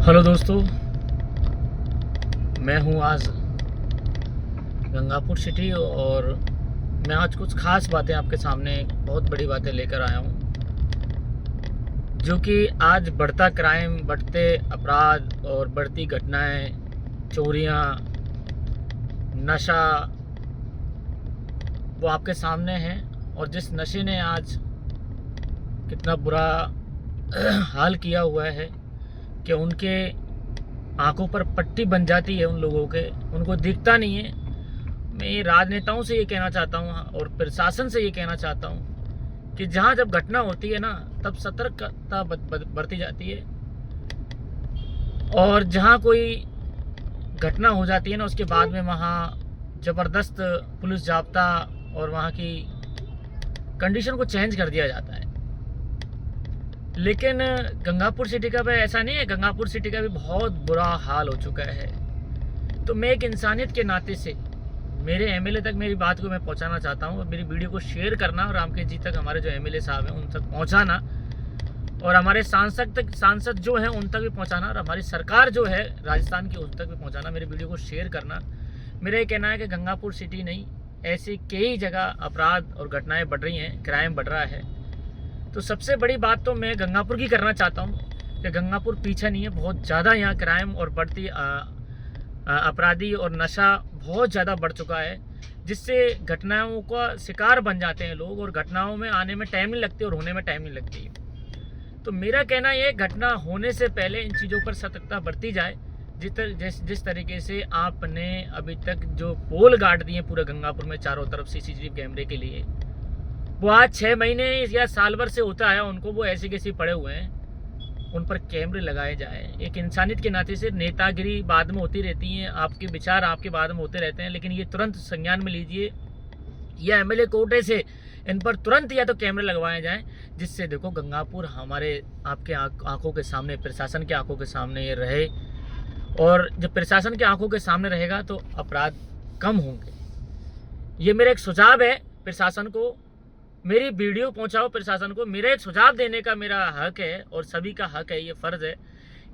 Hello दोस्तों, मैं हूँ आज गंगापुर सिटी और मैं आज कुछ ख़ास बातें आपके सामने बहुत बड़ी बातें लेकर आया हूँ, जो कि आज बढ़ता क्राइम, बढ़ते अपराध और बढ़ती घटनाएं, चोरियाँ, नशा, वो आपके सामने हैं। और जिस नशे ने आज कितना बुरा हाल किया हुआ है कि उनके आंखों पर पट्टी बन जाती है उन लोगों के, उनको दिखता नहीं है। मैं राजनेताओं से ये कहना चाहता हूँ और प्रशासन से ये कहना चाहता हूँ कि जहाँ जब घटना होती है ना, तब सतर्कता बरती जाती है, और जहाँ कोई घटना हो जाती है ना, उसके बाद में वहाँ ज़बरदस्त पुलिस जाब्ता और वहाँ की कंडीशन को चेंज कर दिया जाता है। लेकिन गंगापुर सिटी का भी ऐसा नहीं है, गंगापुर सिटी का भी बहुत बुरा हाल हो चुका है। तो मैं एक इंसानियत के नाते से मेरे एमएलए तक मेरी बात को मैं पहुंचाना चाहता हूं, और मेरी वीडियो को शेयर करना और रामकेश जी तक, हमारे जो एमएलए साहब हैं उन तक पहुंचाना, और हमारे सांसद जो हैं उन तक भी पहुंचाना, और हमारी सरकार जो है राजस्थान की उन तक भी पहुँचाना, मेरी वीडियो को शेयर करना। मेरा ये कहना है कि गंगापुर सिटी नहीं, ऐसी कई जगह अपराध और घटनाएँ बढ़ रही हैं, क्राइम बढ़ रहा है। तो सबसे बड़ी बात तो मैं गंगापुर की करना चाहता हूँ कि गंगापुर पीछे नहीं है। बहुत ज़्यादा यहाँ क्राइम और बढ़ती अपराधी और नशा बहुत ज़्यादा बढ़ चुका है, जिससे घटनाओं का शिकार बन जाते हैं लोग, और घटनाओं में आने में टाइम नहीं लगती और होने में टाइम नहीं लगती। तो मेरा कहना ये, घटना होने से पहले इन चीज़ों पर सतर्कता बरती जाए। जिस तरीके से आपने अभी तक जो पोल गाड़ दिए पूरे गंगापुर में चारों तरफ सीसीटीवी कैमरे के लिए, वो आज 6 महीने या साल भर से होता है उनको, वो ऐसे कैसे पड़े हुए हैं, उन पर कैमरे लगाए जाए। एक इंसानियत के नाते से नेतागिरी बाद में होती रहती हैं, आपके विचार आपके बाद में होते रहते हैं, लेकिन ये तुरंत संज्ञान में लीजिए, या एमएलए कोटे से इन पर तुरंत या तो कैमरे लगवाए जाएं, जिससे देखो गंगापुर हमारे आपके आंखों के सामने, प्रशासन के आंखों के सामने ये रहे। और जब प्रशासन के आंखों के सामने रहेगा तो अपराध कम होंगे। ये मेरा एक सुझाव है प्रशासन को, मेरी वीडियो पहुंचाओ प्रशासन को। मेरा एक सुझाव देने का मेरा हक है, और सभी का हक है, ये फ़र्ज़ है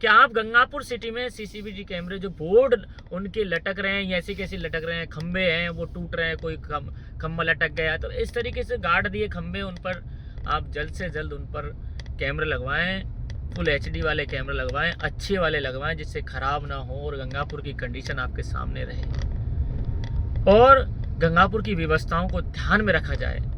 कि आप गंगापुर सिटी में सीसीटीवी कैमरे जो बोर्ड उनके लटक रहे हैं, ऐसे कैसे लटक रहे हैं, खंबे हैं वो टूट रहे हैं, कोई खंबा लटक गया, तो इस तरीके से गाड़ दिए खंबे, उन पर आप जल्द से जल्द उन पर कैमरे लगवाएँ, फुल HD वाले कैमरे लगवाएँ, अच्छे वाले लगवाएँ, जिससे ख़राब ना हो और गंगापुर की कंडीशन आपके सामने रहे। और गंगापुर की व्यवस्थाओं को ध्यान में रखा जाए।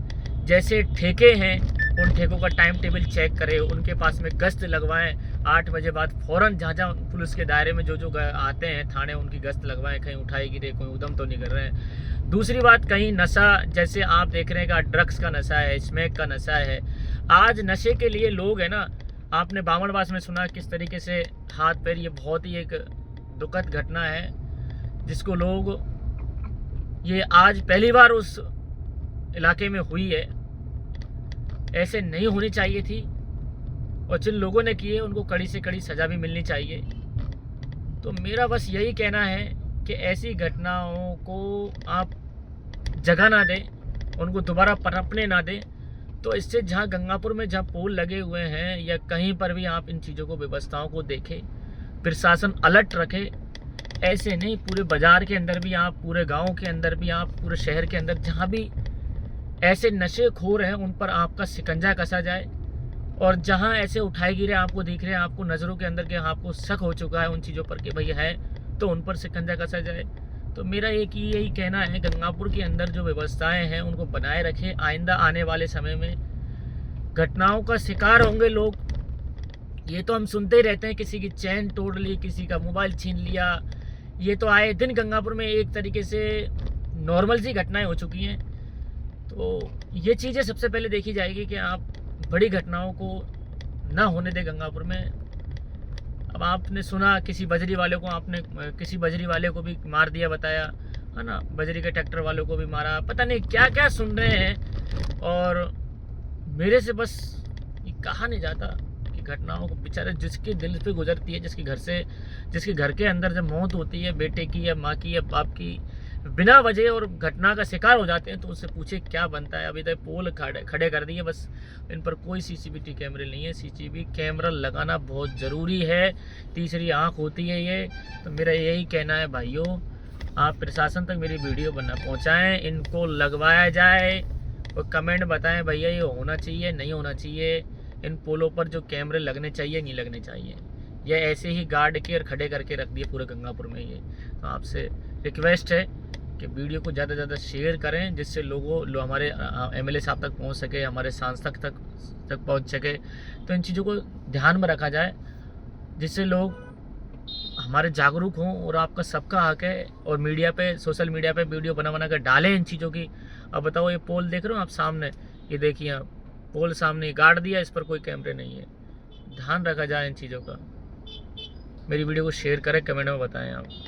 जैसे ठेके हैं, उन ठेकों का टाइम टेबल चेक करें, उनके पास में गश्त लगवाएं, 8 बजे बाद फ़ौरन जहाँ पुलिस के दायरे में जो आते हैं थाने, उनकी गश्त लगवाएं, कहीं उठाई गिरे, कोई उधम तो नहीं कर रहे हैं। दूसरी बात, कहीं नशा, जैसे आप देख रहे हैं कि ड्रग्स का नशा है, स्मैक का नशा है। आज नशे के लिए लोग है ना, आपने बामणवास में सुना किस तरीके से हाथ पैर, ये बहुत ही एक दुखद घटना है, जिसको लोग, ये आज पहली बार उस इलाके में हुई है। ऐसे नहीं होनी चाहिए थी, और जिन लोगों ने किए उनको कड़ी से कड़ी सज़ा भी मिलनी चाहिए। तो मेरा बस यही कहना है कि ऐसी घटनाओं को आप जगह ना दें, उनको दोबारा पनपने ना दें। तो इससे जहाँ गंगापुर में जहाँ पोल लगे हुए हैं या कहीं पर भी आप इन चीज़ों को, व्यवस्थाओं को देखें, प्रशासन अलर्ट रखे। ऐसे नहीं, पूरे बाज़ार के अंदर भी आप, पूरे गाँव के अंदर भी आप, पूरे शहर के अंदर जहाँ भी ऐसे नशेखोर हैं उन पर आपका शिकंजा कसा जाए। और जहां ऐसे उठाए गिरे आपको दिख रहे हैं, आपको नज़रों के अंदर के आपको शक हो चुका है उन चीज़ों पर कि भाई है, तो उन पर शिकंजा कसा जाए। तो मेरा एक यही कहना है, गंगापुर के अंदर जो व्यवस्थाएं हैं उनको बनाए रखें। आइंदा आने वाले समय में घटनाओं का शिकार होंगे लोग। ये तो हम सुनते ही रहते हैं, किसी की चैन तोड़ ली, किसी का मोबाइल छीन लिया, ये तो आए दिन गंगापुर में एक तरीके से नॉर्मल सी घटनाएँ हो चुकी हैं। तो ये चीज़ें सबसे पहले देखी जाएगी कि आप बड़ी घटनाओं को ना होने दें गंगापुर में। अब आपने सुना किसी बजरी वाले को, आपने किसी बजरी वाले को भी मार दिया बताया, है ना, बजरी के ट्रैक्टर वालों को भी मारा, पता नहीं क्या क्या सुन रहे हैं। और मेरे से बस ये कहा नहीं जाता कि घटनाओं को, बेचारे जिसके दिल पे गुजरती है, जिसके घर के अंदर जब मौत होती है, बेटे की या माँ की या बाप की, बिना वजह और घटना का शिकार हो जाते हैं तो उससे पूछे क्या बनता है। अभी तक पोल खड़े कर दिए, बस इन पर कोई सीसीटीवी कैमरे नहीं है। सीसीटीवी कैमरा लगाना बहुत ज़रूरी है, तीसरी आंख होती है ये। तो मेरा यही कहना है भाइयों, आप प्रशासन तक मेरी वीडियो पहुँचाएँ, इनको लगवाया जाए और कमेंट बताएं भैया ये होना चाहिए नहीं होना चाहिए, इन पोलों पर जो कैमरे लगने चाहिए नहीं लगने चाहिए। ये ऐसे ही गार्ड के और खड़े करके रख दिए पूरे गंगापुर में ये। तो आपसे रिक्वेस्ट है कि वीडियो को ज़्यादा से ज़्यादा शेयर करें, जिससे हमारे एमएलए साहब तक पहुंच सके, हमारे सांसद तक पहुंच सके। तो इन चीज़ों को ध्यान में रखा जाए, जिससे लोग हमारे जागरूक हों। और आपका सबका हक है, और मीडिया पे, सोशल मीडिया पे वीडियो बना कर डालें इन चीज़ों की। अब बताओ, ये पोल देख रहे हो आप सामने, ये देखिए आप पोल सामने गाड़ दिया, इस पर कोई कैमरे नहीं है। ध्यान रखा जाए इन चीज़ों का। मेरी वीडियो को शेयर करें, कमेंट में बताएं आप।